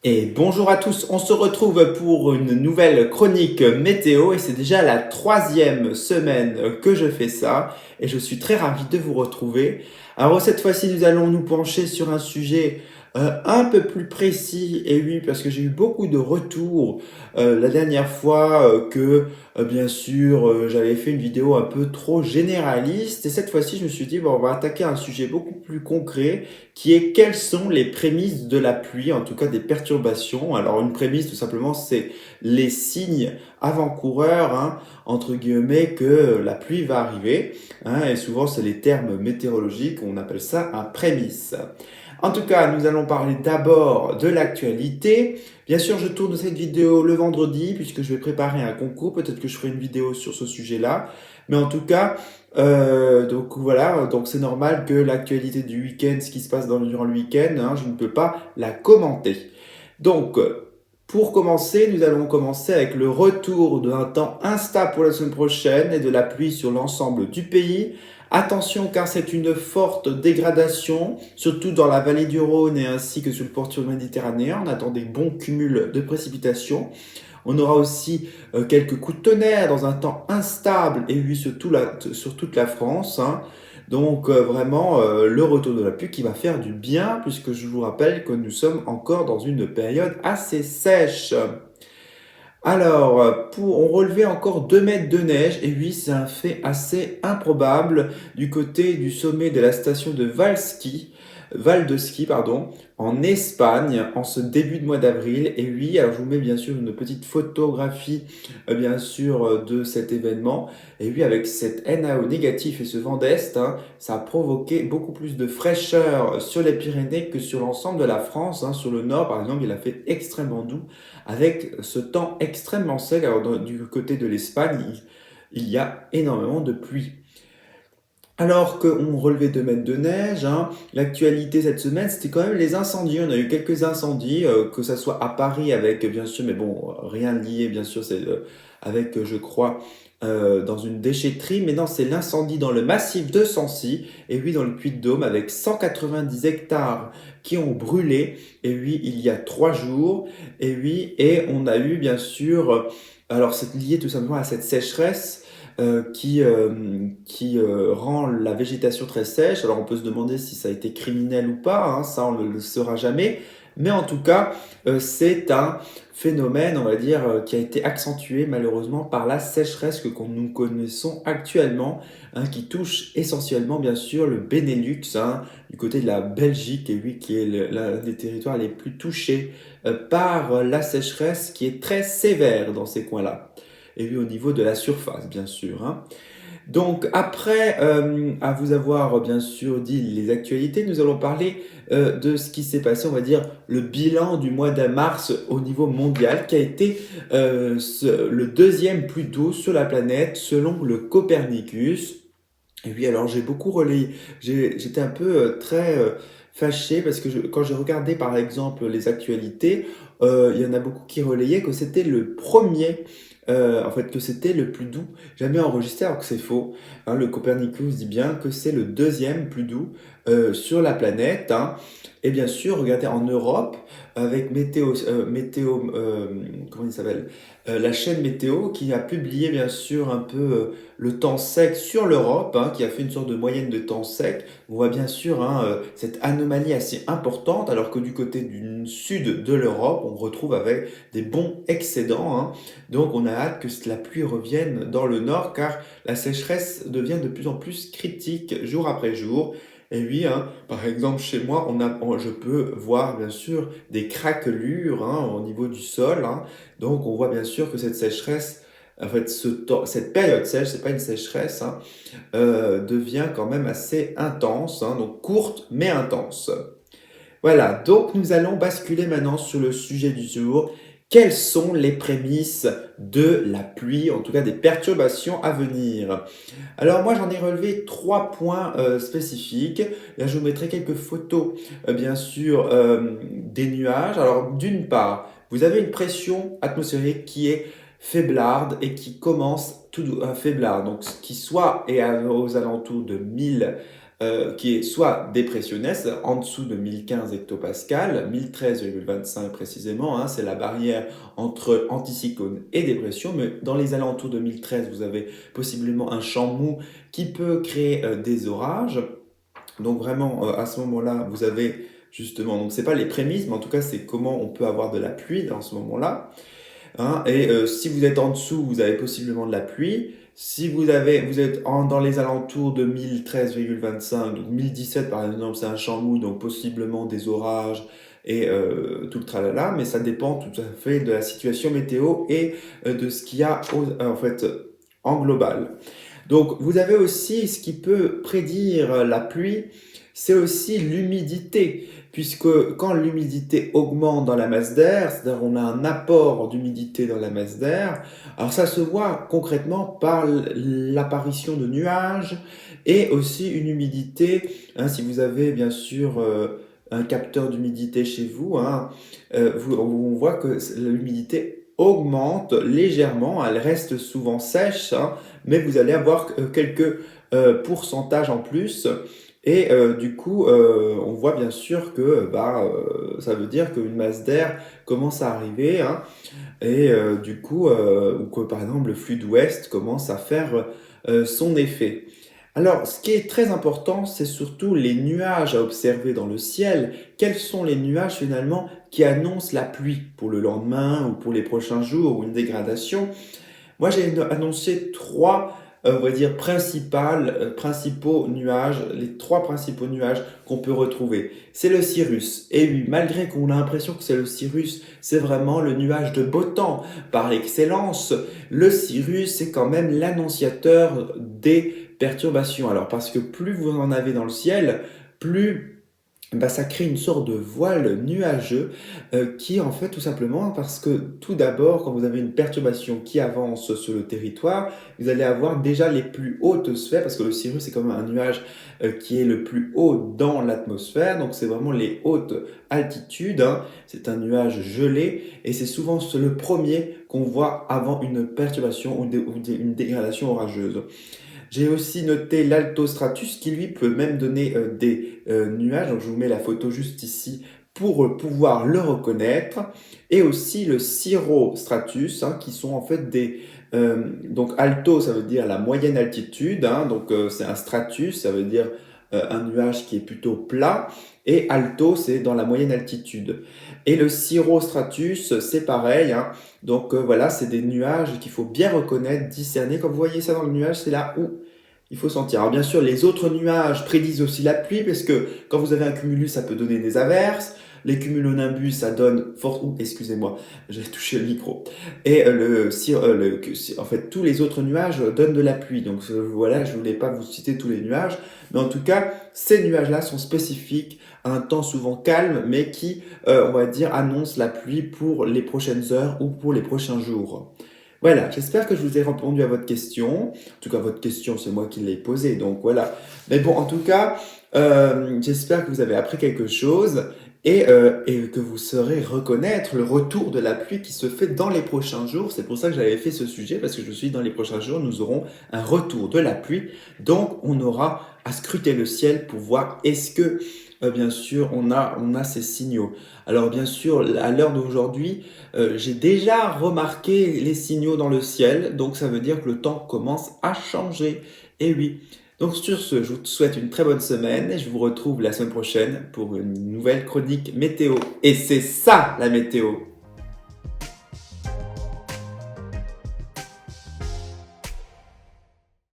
Et bonjour à tous, on se retrouve pour une nouvelle chronique météo et c'est déjà la troisième semaine que je fais ça et je suis très ravi de vous retrouver. Alors cette fois-ci nous allons nous pencher sur un sujet un peu plus précis et oui parce que j'ai eu beaucoup de retours la dernière fois que bien sûr j'avais fait une vidéo un peu trop généraliste et cette fois-ci je me suis dit bon on va attaquer un sujet beaucoup plus concret qui est quelles sont les prémices de la pluie, en tout cas des perturbations. Alors une prémisse tout simplement c'est les signes avant-coureurs, hein, entre guillemets, que la pluie va arriver, hein, et souvent c'est les termes météorologiques, on appelle ça un prémisse. En tout cas, nous allons parler d'abord de l'actualité. Bien sûr, je tourne cette vidéo le vendredi puisque je vais préparer un concours. Peut-être que je ferai une vidéo sur ce sujet-là. Mais en tout cas, donc voilà, donc c'est normal que l'actualité du week-end, ce qui se passe durant le week-end, hein, je ne peux pas la commenter. Donc, pour commencer, nous allons commencer avec le retour d'un temps instable pour la semaine prochaine et de la pluie sur l'ensemble du pays. Attention car c'est une forte dégradation, surtout dans la vallée du Rhône et ainsi que sur le pourtour méditerranéen. On attend des bons cumuls de précipitations. On aura aussi quelques coups de tonnerre dans un temps instable et oui sur toute la France, hein. Donc vraiment le retour de la pluie qui va faire du bien puisque je vous rappelle que nous sommes encore dans une période assez sèche. Alors, on relevait encore 2 mètres de neige, et oui, c'est un fait assez improbable du côté du sommet de la station de Val de Ski, pardon, en Espagne, en ce début de mois d'avril. Et oui, alors je vous mets bien sûr une petite photographie, bien sûr, de cet événement. Et oui, avec cet NAO négatif et ce vent d'Est, hein, ça a provoqué beaucoup plus de fraîcheur sur les Pyrénées que sur l'ensemble de la France, hein. Sur le nord, par exemple, il a fait extrêmement doux avec ce temps extrêmement sec. Alors, du côté de l'Espagne, il y a énormément de pluie. Alors qu'on relevait 2 mètres de neige, hein, l'actualité cette semaine, c'était quand même les incendies. On a eu quelques incendies, que ça soit à Paris avec, bien sûr, mais bon, rien lié, bien sûr, c'est avec, je crois, dans une déchetterie. Mais non, c'est l'incendie dans le massif de Sancy, et oui, dans le Puy-de-Dôme, avec 190 hectares qui ont brûlé, et oui, il y a 3 jours, et oui, et on a eu, bien sûr, alors c'est lié tout simplement à cette sécheresse qui rend la végétation très sèche. Alors on peut se demander si ça a été criminel ou pas, hein, ça on ne le saura jamais. Mais en tout cas, c'est un phénomène, on va dire, qui a été accentué malheureusement par la sécheresse nous connaissons actuellement, hein, qui touche essentiellement bien sûr le Benelux, hein, du côté de la Belgique, et oui, qui est l'un des territoires les plus touchés par la sécheresse qui est très sévère dans ces coins-là et oui, au niveau de la surface, bien sûr, hein. Donc, après à vous avoir bien sûr dit les actualités, nous allons parler de ce qui s'est passé, on va dire, le bilan du mois de mars au niveau mondial, qui a été le deuxième plus doux sur la planète selon le Copernicus. Et oui, alors j'ai beaucoup relayé, j'étais un peu très fâché parce que quand j'ai regardé par exemple les actualités, il y en a beaucoup qui relayaient que c'était le premier, en fait que c'était le plus doux jamais enregistré, alors que c'est faux, hein. Le Copernicus dit bien que c'est le deuxième plus doux sur la planète, hein. Et bien sûr, regardez en Europe avec comment il s'appelle? La chaîne Météo qui a publié bien sûr un peu le temps sec sur l'Europe, hein, qui a fait une sorte de moyenne de temps sec. On voit bien sûr, hein, cette anomalie assez importante, alors que du côté du sud de l'Europe, on retrouve avec des bons excédents, hein. Donc on a hâte que la pluie revienne dans le nord, car la sécheresse devient de plus en plus critique jour après jour. Et oui, hein, par exemple, chez moi, je peux voir bien sûr des craquelures, hein, au niveau du sol, hein. Donc on voit bien sûr que cette sécheresse, en fait, cette période sèche, c'est pas une sécheresse, hein, devient quand même assez intense, hein, donc courte mais intense. Voilà, donc nous allons basculer maintenant sur le sujet du jour. Quelles sont les prémices de la pluie, en tout cas des perturbations à venir? Alors moi j'en ai relevé 3 points spécifiques. Là je vous mettrai quelques photos bien sûr des nuages. Alors d'une part, vous avez une pression atmosphérique qui est faiblarde et qui commence faiblarde, donc qui soit est aux alentours de 1000 qui est soit dépressionniste, en dessous de 1015 hectopascales, 1013,25 précisément, hein, c'est la barrière entre anticyclone et dépression, mais dans les alentours de 1013, vous avez possiblement un champ mou qui peut créer des orages. Donc vraiment, à ce moment-là, vous avez justement, donc c'est pas les prémices, mais en tout cas, c'est comment on peut avoir de la pluie dans ce moment-là. Hein, et si vous êtes en dessous, vous avez possiblement de la pluie. Si vous êtes dans les alentours de 1013,25, donc 1017 par exemple, c'est un champ mou, donc possiblement des orages et tout le tralala, mais ça dépend tout à fait de la situation météo et de ce qu'il y a en fait en global. Donc, vous avez aussi ce qui peut prédire la pluie, c'est aussi l'humidité, puisque quand l'humidité augmente dans la masse d'air, c'est-à-dire on a un apport d'humidité dans la masse d'air, alors ça se voit concrètement par l'apparition de nuages et aussi une humidité, hein, si vous avez bien sûr un capteur d'humidité chez vous, hein, on voit que l'humidité augmente légèrement, elle reste souvent sèche, hein, mais vous allez avoir quelques pourcentages en plus. Et du coup, on voit bien sûr que ça veut dire qu'une masse d'air commence à arriver, hein, et du coup, ou que par exemple le flux d'ouest commence à faire son effet. Alors, ce qui est très important, c'est surtout les nuages à observer dans le ciel. Quels sont les nuages finalement qui annoncent la pluie pour le lendemain ou pour les prochains jours ou une dégradation? Moi, j'ai annoncé trois, on va dire, principaux nuages, les trois principaux nuages qu'on peut retrouver. C'est le cirrus. Et oui, malgré qu'on a l'impression que c'est le cirrus, c'est vraiment le nuage de beau temps par excellence. Le cirrus, c'est quand même l'annonciateur des perturbations. Alors, parce que plus vous en avez dans le ciel, plus ça crée une sorte de voile nuageux qui en fait tout simplement parce que tout d'abord quand vous avez une perturbation qui avance sur le territoire, vous allez avoir déjà les plus hautes sphères parce que le cirrus c'est quand même un nuage qui est le plus haut dans l'atmosphère, donc c'est vraiment les hautes altitudes, hein. C'est un nuage gelé et c'est souvent le premier qu'on voit avant une perturbation ou une dégradation orageuse. J'ai aussi noté l'altostratus qui lui peut même donner des nuages. Donc je vous mets la photo juste ici pour pouvoir le reconnaître. Et aussi le cirrostratus hein, qui sont en fait des... donc alto ça veut dire la moyenne altitude. Hein, donc c'est un stratus, ça veut dire un nuage qui est plutôt plat. Et alto c'est dans la moyenne altitude. Et le cirrostratus c'est pareil. Hein, donc voilà, c'est des nuages qu'il faut bien reconnaître, discerner. Quand vous voyez ça dans le nuage, c'est là où il faut sentir. Alors bien sûr, les autres nuages prédisent aussi la pluie, parce que quand vous avez un cumulus, ça peut donner des averses. Les cumulonimbus, ça donne excusez-moi, j'ai touché le micro. Et en fait, tous les autres nuages donnent de la pluie. Donc voilà, je voulais pas vous citer tous les nuages, mais en tout cas, ces nuages-là sont spécifiques à un temps souvent calme, mais qui, on va dire, annoncent la pluie pour les prochaines heures ou pour les prochains jours. Voilà, j'espère que je vous ai répondu à votre question. En tout cas, votre question, c'est moi qui l'ai posée, donc voilà. Mais bon, en tout cas, j'espère que vous avez appris quelque chose et que vous saurez reconnaître le retour de la pluie qui se fait dans les prochains jours. C'est pour ça que j'avais fait ce sujet, parce que je me suis dit, dans les prochains jours, nous aurons un retour de la pluie. Donc, on aura à scruter le ciel pour voir est-ce que, bien sûr, on a ces signaux. Alors, bien sûr, à l'heure d'aujourd'hui, j'ai déjà remarqué les signaux dans le ciel, donc ça veut dire que le temps commence à changer. Et oui. Donc sur ce, je vous souhaite une très bonne semaine et je vous retrouve la semaine prochaine pour une nouvelle chronique météo. Et c'est ça la météo!